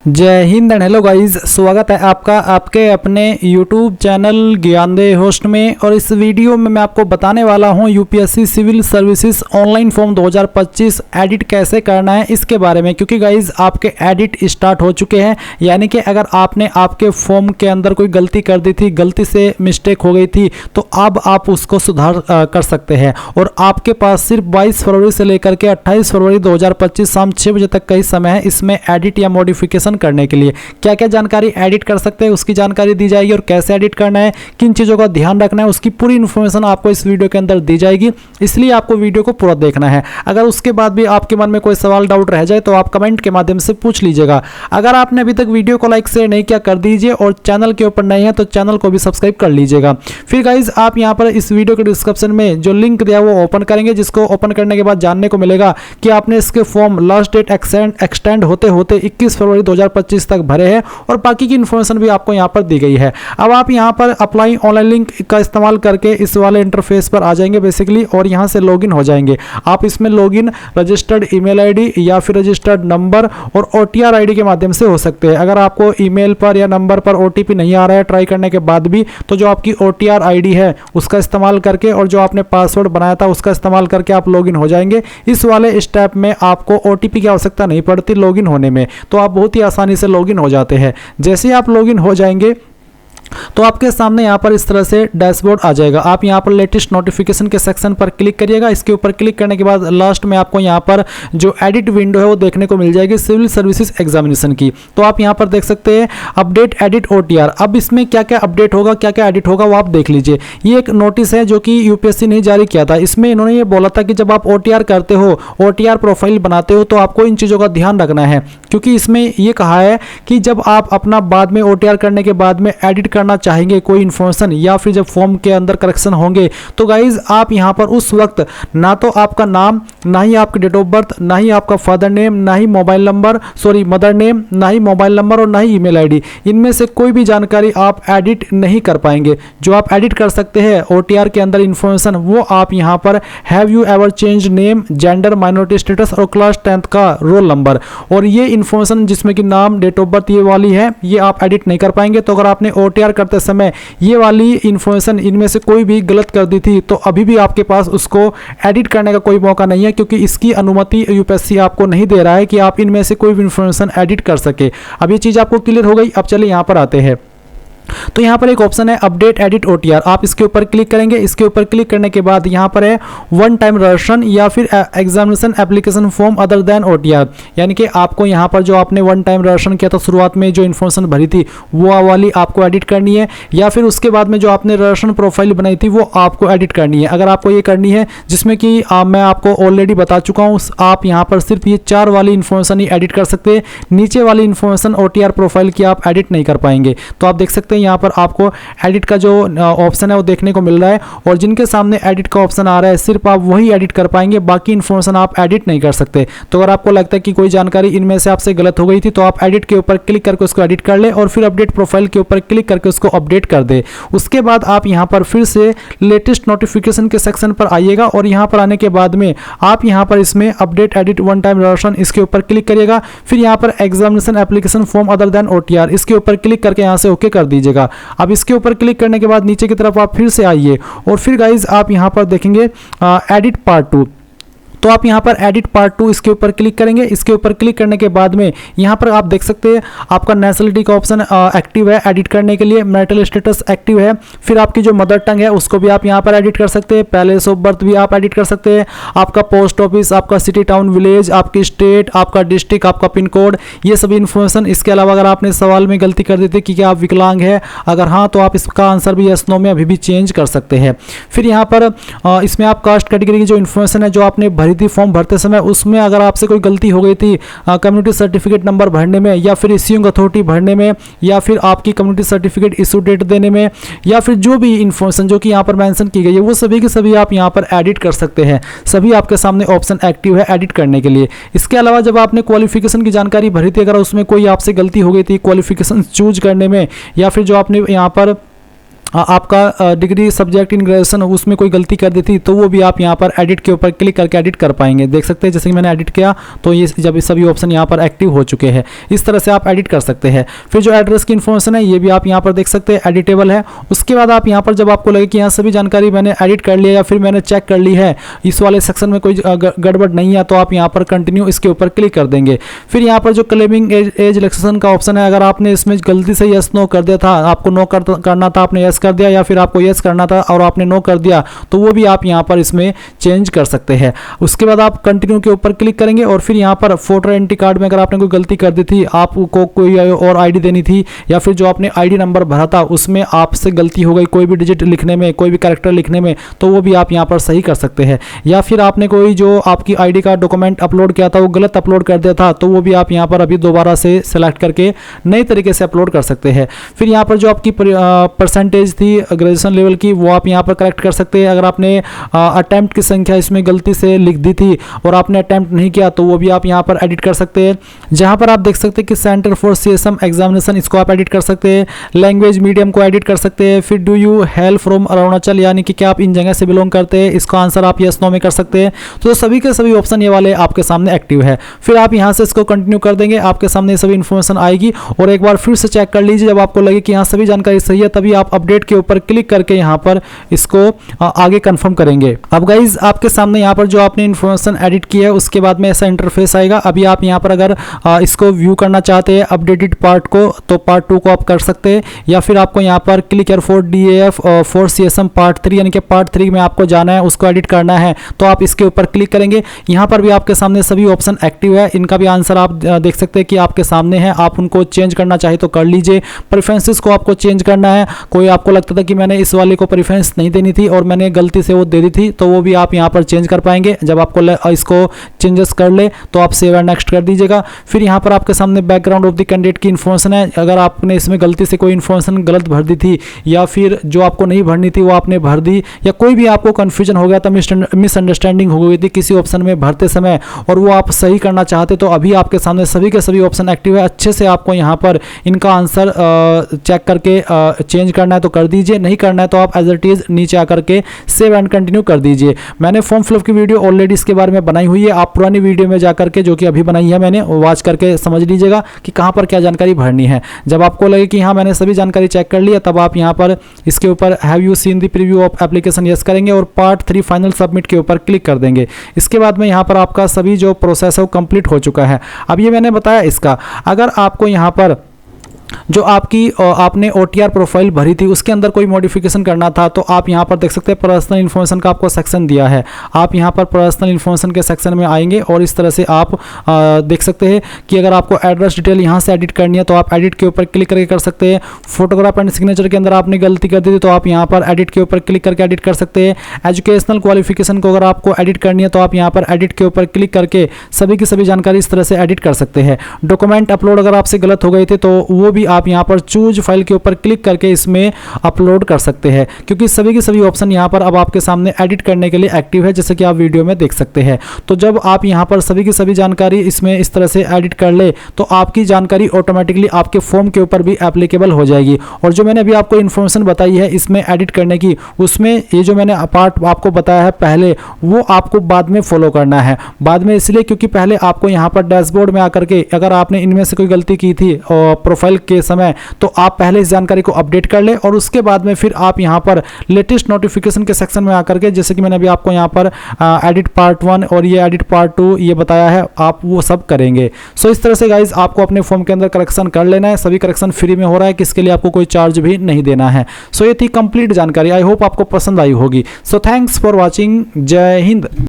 जय Hind and hello guys, स्वागत है आपका आपके अपने YouTube चैनल ज्ञानदे होस्ट में। और इस वीडियो में मैं आपको बताने वाला हूं UPSC civil services online form 2025 edit कैसे करना है इसके बारे में। क्योंकि गाइस आपके एडिट स्टार्ट हो चुके हैं, यानी कि अगर आपने आपके फॉर्म के अंदर कोई गलती कर दी थी, गलती से मिस्टेक हो गई थी, तो अब आप उसको सुधार कर सकते हैं। और आपके पास सिर्फ 22 फरवरी से लेकर के 28 फरवरी 2025 शाम 6 बजे तक का ही समय है इसमें एडिट या मॉडिफिकेशन करने के लिए। क्या क्या जानकारी एडिट कर सकते हैं उसकी जानकारी दी जाएगी, और कैसे एडिट करना है, किन चीज़ों का ध्यान रखना है, उसकी पूरी इन्फॉर्मेशन आपको इस वीडियो के अंदर दी जाएगी। इसलिए आपको वीडियो को पूरा देखना है। अगर उसके बाद भी आपके मन में कोई सवाल डाउट रह जाए तो आप कमेंट के माध्यम से पूछ लीजिएगा। अगर आपने अभी तक वीडियो को लाइक शेयर नहीं किया कर दीजिए, और चैनल के ऊपर नए हैं तो चैनल को भी सब्सक्राइब कर लीजिएगा। फिर गाइज आप यहाँ पर इस वीडियो के डिस्क्रिप्शन में जो लिंक दिया वो ओपन करेंगे, जिसको ओपन करने के बाद जानने को मिलेगा कि आपने इसके फॉर्म लास्ट डेट एक्सटेंड होते होते 21 फरवरी 2025 तक भरे हैं, और बाकी की इन्फॉर्मेशन भी आपको यहाँ पर दी गई है। अब आप यहाँ पर अप्लाई ऑनलाइन लिंक का इस्तेमाल करके इस वाले इंटरफेस पर आ जाएंगे बेसिकली, और यहाँ से लॉगिन हो जाएंगे। आप इसमें लॉगिन रजिस्टर्ड ईमेल आईडी या फिर रजिस्टर्ड नंबर और OTR आईडी के माध्यम से हो सकते हैं। अगर आपको ईमेल पर या नंबर पर OTP नहीं आ रहा है ट्राई करने के बाद भी, तो जो आपकी OTR आईडी है उसका इस्तेमाल करके और जो आपने पासवर्ड बनाया था उसका इस्तेमाल करके आप लॉगिन हो जाएंगे। इस वाले स्टेप में आपको OTP की आवश्यकता नहीं पड़ती लॉगिन होने में, तो आप बहुत ही आसानी से लॉगिन हो जाते हैं। जैसे ही आप लॉगिन हो जाएंगे तो आपके सामने यहाँ पर इस तरह से डैशबोर्ड आ जाएगा। आप यहाँ पर लेटेस्ट नोटिफिकेशन के सेक्शन पर क्लिक करिएगा। इसके ऊपर क्लिक करने के बाद लास्ट में आपको यहाँ पर जो एडिट विंडो है वो देखने को मिल जाएगी सिविल सर्विसेज एग्जामिनेशन की। तो आप यहाँ पर देख सकते हैं अपडेट एडिट OTR। अब इसमें क्या क्या अपडेट होगा, क्या क्या एडिट होगा वो आप देख लीजिए। ये एक नोटिस है जो कि यूपीएससी ने जारी किया था। इसमें इन्होंने ये बोला था कि जब आप OTR करते हो, OTR प्रोफाइल बनाते हो, तो आपको इन चीज़ों का ध्यान रखना है। क्योंकि इसमें ये कहा है कि जब आप अपना बाद में OTR करने के बाद में एडिट करना चाहेंगे कोई इन्फॉर्मेशन, या फिर जब फॉर्म के अंदर करेक्शन होंगे, तो गाइज आप यहां पर उस वक्त ना तो आपका नाम, ना ही आपकी डेट ऑफ बर्थ, ना ही आपका फादर नेम, ना ही मोबाइल नंबर, मदर नेम, ना ही मोबाइल नंबर और ना ही ईमेल आईडी, इनमें से कोई भी जानकारी आप एडिट नहीं कर पाएंगे। जो आप एडिट कर सकते हैं OTR के अंदर इन्फॉर्मेशन, वो आप यहां पर have you ever change name, gender, minority status और क्लास 10th का रोल नंबर, और ये इन्फॉर्मेशन जिसमें कि नाम, डेट ऑफ बर्थ ये वाली है, ये आप एडिट नहीं कर पाएंगे। तो अगर आपने OTR करते समय ये वाली इंफॉर्मेशन इनमें से कोई भी गलत कर दी थी, तो अभी भी आपके पास उसको एडिट करने का कोई मौका नहीं है, क्योंकि इसकी अनुमति यूपीएससी आपको नहीं दे रहा है कि आप इनमें से कोई भी इंफॉर्मेशन एडिट कर सके। अब ये चीज़ आपको क्लियर हो गई। अब चलिए यहाँ पर आते हैं। तो यहाँ पर एक ऑप्शन है अपडेट एडिट OTR, आप इसके ऊपर क्लिक करेंगे। इसके ऊपर क्लिक करने के बाद यहाँ पर है वन टाइम रजिस्ट्रेशन या फिर examination application form other than OTR, यानी कि आपको यहाँ पर जो आपने वन टाइम रजिस्ट्रेशन किया था शुरुआत में, जो इन्फॉर्मेशन भरी थी वो वाली आपको एडिट करनी है, या फिर उसके बाद में जो आपने रजिस्ट्रेशन प्रोफाइल बनाई थी वो आपको एडिट करनी है। अगर आपको ये करनी है, जिसमें कि मैं आपको ऑलरेडी बता चुका हूँ, आप यहाँ पर सिर्फ ये 4 वाली इन्फॉर्मेशन ही एडिट कर सकते हैं। नीचे वाली इन्फॉर्मेशन OTR प्रोफाइल की आप एडिट नहीं कर पाएंगे। तो आप देख सकते हैं यहाँ पर आपको एडिट का जो ऑप्शन है वो देखने को मिल रहा है, और जिनके सामने एडिट का ऑप्शन आ रहा है सिर्फ आप वही एडिट कर पाएंगे, बाकी इन्फॉर्मेशन आप एडिट नहीं कर सकते। तो अगर आपको लगता है कि कोई जानकारी इनमें से आपसे गलत हो गई थी, तो आप एडिट के ऊपर क्लिक करके उसको एडिट कर ले, और फिर अपडेट प्रोफाइल के ऊपर क्लिक करके उसको अपडेट कर दे। उसके बाद आप यहाँ पर फिर से लेटेस्ट नोटिफिकेशन के सेक्शन पर आइएगा, और यहाँ पर आने के बाद में आप यहाँ पर इसमें update edit one time registration इसके ऊपर क्लिक करिएगा। फिर यहाँ पर examination application form other than OTR इसके ऊपर क्लिक करके यहाँ से ओके कर दीजिएगा। अब इसके ऊपर क्लिक करने के बाद नीचे की तरफ आप फिर से आइए, और फिर गाइज आप यहाँ पर देखेंगे एडिट पार्ट 2। तो आप यहाँ पर एडिट पार्ट 2 इसके ऊपर क्लिक करेंगे। इसके ऊपर क्लिक करने के बाद में यहाँ पर आप देख सकते हैं आपका नेशनलिटी का ऑप्शन एक्टिव है एडिट करने के लिए, मैरिटल स्टेटस एक्टिव है, फिर आपकी जो मदर टंग है उसको भी आप यहाँ पर एडिट कर सकते हैं, प्लेस ऑफ बर्थ भी आप एडिट कर सकते हैं, आपका पोस्ट ऑफिस, आपका सिटी टाउन विलेज, आपकी स्टेट, आपका डिस्ट्रिक्ट, आपका पिन कोड, ये सभी इन्फॉर्मेशन। इसके अलावा अगर आपने सवाल में गलती कर दी थी कि क्या आप विकलांग है, अगर हाँ तो आप इसका आंसर भी यस नो में अभी भी चेंज कर सकते हैं। फिर यहाँ पर इसमें आप कास्ट कैटेगरी की जो इन्फॉर्मेशन है जो आपने भरी थी फॉर्म भरते समय, उसमें अगर आपसे कोई गलती हो गई थी कम्युनिटी सर्टिफिकेट नंबर भरने में, या फिर इश्यूइंग अथॉरिटी भरने में, या फिर आपकी कम्युनिटी सर्टिफिकेट इशू डेट देने में, या फिर जो भी इन्फॉर्मेशन जो कि यहाँ पर मेंशन की गई है, वो सभी की सभी आप यहाँ पर एडिट कर सकते हैं। सभी आपके सामने ऑप्शन एक्टिव है एडिट करने के लिए। इसके अलावा जब आपने क्वालिफिकेशन की जानकारी भरी थी, अगर उसमें कोई आपसे गलती हो गई थी क्वालिफिकेशन चूज करने में, या फिर जो आपने यहाँ पर आपका डिग्री सब्जेक्ट इन ग्रेजुएशन उसमें कोई गलती कर दी थी तो वो भी आप यहाँ पर एडिट के ऊपर क्लिक करके एडिट कर पाएंगे। देख सकते हैं जैसे कि मैंने एडिट किया तो ये जब सभी ऑप्शन यहाँ पर एक्टिव हो चुके हैं। इस तरह से आप एडिट कर सकते हैं। फिर जो एड्रेस की इन्फॉर्मेशन है ये भी आप यहाँ पर देख सकते हैं एडिटेबल है। उसके बाद आप यहाँ पर जब आपको लगे कि यहाँ सभी जानकारी मैंने एडिट कर लिया या फिर मैंने चेक कर ली है, इस वाले सेक्शन में कोई गड़बड़ नहीं है, तो आप यहाँ पर कंटिन्यू इसके ऊपर क्लिक कर देंगे। फिर यहाँ पर जो क्लेमिंग एज रिलैक्सेशन का ऑप्शन है, अगर आपने इसमें गलती से यस नो कर दिया था, आपको नो करना था आपने यस कर दिया, या फिर आपको यस करना था और आपने नो कर दिया, तो वो भी आप यहाँ पर इसमें चेंज कर सकते हैं। उसके बाद आप कंटिन्यू के ऊपर क्लिक करेंगे और फिर यहाँ पर वोटर आइडेंटिटी कार्ड में अगर आपने कोई गलती कर दी थी, आपको कोई और आईडी देनी थी या फिर जो आपने आईडी नंबर भरा था उसमें आपसे गलती हो गई कोई भी डिजिट लिखने में, कोई भी कैरेक्टर लिखने में, तो वो भी आप यहाँ पर सही कर सकते हैं। या फिर आपने कोई जो आपकी आईडी का डॉक्यूमेंट अपलोड किया था वो गलत अपलोड कर दिया था, तो वो भी आप यहाँ पर अभी दोबारा से सिलेक्ट करके नए तरीके से अपलोड कर सकते हैं। फिर यहाँ पर जो आपकी परसेंटेज थी ग्रेजुएशन लेवल की वो आप यहाँ पर करेक्ट कर सकते हैं। अगर आपने अटेम्प्ट की संख्या इसमें गलती से लिख दी थी और आपने अटेम्प्ट नहीं किया तो वो भी आप यहाँ पर एडिट कर सकते हैं। जहाँ पर आप देख सकते हैं कि सेंटर फॉर सीएसएम एग्जामिनेशन, इसको आप एडिट कर सकते हैं। लैंग्वेज मीडियम को एडिट कर सकते हैं। फिर do you hello from Arunachal, यानी कि क्या आप इन जगह से बिलोंग करते हैं, इसका आंसर आप यस नो में कर सकते हैं। तो सभी के सभी ऑप्शन ये वाले आपके सामने एक्टिव है। फिर आप यहाँ से इसको कंटिन्यू कर देंगे, आपके सामने सभी इन्फॉर्मेशन आएगी और एक बार फिर से चेक कर लीजिए। जब आपको लगे कि यहाँ सभी जानकारी सही है तभी आप अपडेट के ऊपर क्लिक करके यहाँ पर इसको आगे कंफर्म करेंगे। अब गाइज आपके सामने यहाँ पर जो आपने इन्फॉर्मेशन एडिट की है उसके बाद में ऐसा इंटरफेस आएगा। अभी आप यहाँ पर अगर इसको व्यू करना चाहते हैं अपडेटेड पार्ट को, तो पार्ट 2 को आप कर सकते हैं, या फिर आपको यहाँ पर click here for DAF for CSM part 3, यानी कि पार्ट 3 में आपको जाना है, उसको एडिट करना है, तो आप इसके ऊपर क्लिक करेंगे। यहाँ पर भी आपके सामने सभी ऑप्शन एक्टिव है, इनका भी आंसर आप देख सकते हैं कि आपके सामने है। आप उनको चेंज करना चाहे तो कर लीजिए। प्रेफरेंसेस को आपको चेंज करना है, कोई आपको लगता था कि मैंने इस वाले को प्रेफरेंस नहीं देनी थी और मैंने गलती से वो दे दी थी, तो वो भी आप यहाँ पर चेंज कर पाएंगे। जब आपको इसको चेंजेस कर ले तो आप सेव एंड नेक्स्ट कर दीजिएगा। फिर यहाँ पर आपके सामने बैकग्राउंड ऑफ द कैंडिडेट की इन्फॉर्मेशन है। अगर आपने इसमें गलती से कोई इन्फॉर्मेशन गलत भर दी थी या फिर जो आपको नहीं भरनी थी वो आपने भर दी, या कोई भी आपको कन्फ्यूजन हो गया था, मिसअंडरस्टैंडिंग हो गई थी किसी ऑप्शन में भरते समय और वो आप सही करना चाहते, तो अभी आपके सामने सभी के सभी ऑप्शन एक्टिव है। अच्छे से आपको यहाँ पर इनका आंसर चेक करके चेंज करना है तो कर दीजिए, नहीं करना है तो आप एज इट इज नीचे आकर के सेव एंड कंटिन्यू कर दीजिए। मैंने फॉर्म फिलअप की वीडियो ऑलरेडी इसके बारे में बनाई हुई है, आप पुरानी वीडियो में जाकर के जो कि अभी बनाई है मैंने, वॉच करके समझ लीजिएगा कि कहाँ पर क्या जानकारी भरनी है। जब आपको लगे कि हाँ मैंने सभी जानकारी चेक कर ली है, तब आप यहाँ पर इसके ऊपर have you seen the preview of application yes करेंगे और पार्ट 3 फाइनल सबमिट के ऊपर क्लिक कर देंगे। इसके बाद में यहाँ पर आपका सभी जो प्रोसेस है वो कंप्लीट हो चुका है। अब ये मैंने बताया इसका, अगर आपको यहाँ पर जो आपने OTR प्रोफाइल भरी थी उसके अंदर कोई मॉडिफिकेशन करना था, तो आप यहाँ पर देख सकते हैं पर्सनल इन्फॉर्मेशन का आपको सेक्शन दिया है। आप यहाँ पर पर्सनल इन्फॉर्मेशन के सेक्शन में आएंगे और इस तरह से आप देख सकते हैं कि अगर आपको एड्रेस डिटेल यहाँ से एडिट करनी है तो आप एडिट के ऊपर क्लिक करके कर सकते हैं। फोटोग्राफ एंड सिग्नेचर के अंदर आपने गलती कर दी थी तो आप यहाँ पर एडिट के ऊपर क्लिक करके एडिट कर सकते हैं। एजुकेशनल क्वालिफिकेशन को अगर आपको एडिट करनी है तो आप यहाँ पर एडिट के ऊपर क्लिक करके सभी की सभी जानकारी इस तरह से एडिट कर सकते हैं। डॉक्यूमेंट अपलोड अगर आपसे गलत हो गए थे तो वो भी आप यहाँ पर चूज फाइल के ऊपर क्लिक करके इसमें अपलोड कर सकते हैं, क्योंकि सभी के सभी ऑप्शन यहाँ पर अब आपके सामने एडिट करने के लिए एक्टिव है, जैसे कि आप वीडियो में देख सकते हैं। तो जब आप यहाँ पर सभी की सभी जानकारी इसमें इस तरह से एडिट कर ले तो आपकी जानकारी ऑटोमेटिकली आपके फॉर्म के ऊपर भी एप्लीकेबल हो जाएगी। और जो मैंने अभी आपको इन्फॉर्मेशन बताई है इसमें एडिट करने की, उसमें ये जो मैंने पार्ट आपको बताया है पहले, वो आपको बाद में फॉलो करना है। बाद में इसलिए क्योंकि पहले आपको यहाँ पर डैशबोर्ड में आकर के अगर आपने इनमें से कोई गलती की थी प्रोफाइल के समय, तो आप पहले इस जानकारी को अपडेट कर लें और उसके बाद में फिर आप यहाँ पर लेटेस्ट नोटिफिकेशन के सेक्शन में आकर के, जैसे कि मैंने अभी आपको यहाँ पर एडिट पार्ट 1 और ये एडिट पार्ट 2 ये बताया है, आप वो सब करेंगे। सो इस तरह से गाइज आपको अपने फॉर्म के अंदर करेक्शन कर लेना है। सभी करेक्शन फ्री में हो रहा है, किसके लिए आपको कोई चार्ज भी नहीं देना है। सो ये थी कंप्लीट जानकारी। आई होप आपको पसंद आई होगी। So thanks for watching. जय हिंद।